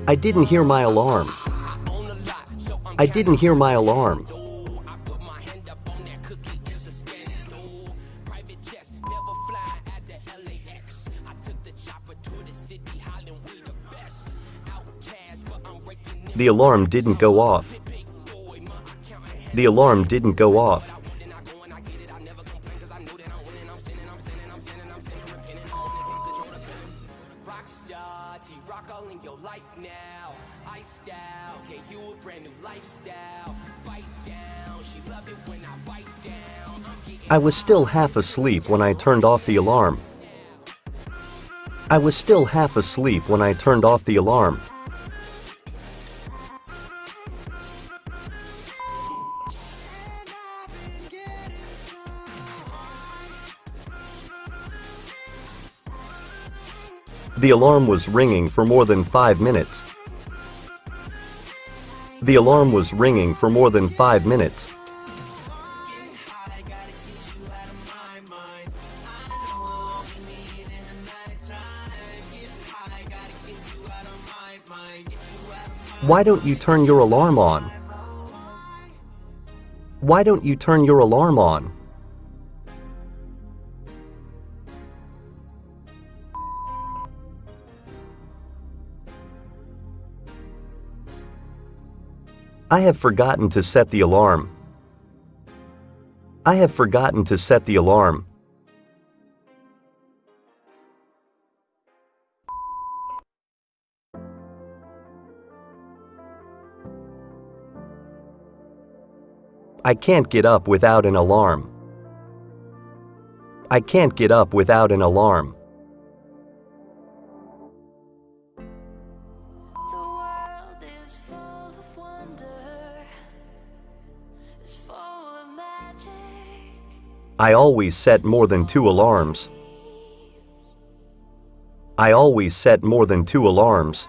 I didn't hear my alarm. I didn't hear my alarm. The alarm didn't go off. The alarm didn't go off. I was still half asleep when I turned off the alarm. I was still half asleep when I turned off the alarm. The alarm was ringing for more than 5 minutes. The alarm was ringing for more than 5 minutes. Why don't you turn your alarm on? Why don't you turn your alarm on? I have forgotten to set the alarm. I have forgotten to set the alarm. I can't get up without an alarm. I can't get up without an alarm. I always set more than 2 alarms. I always set more than 2 alarms.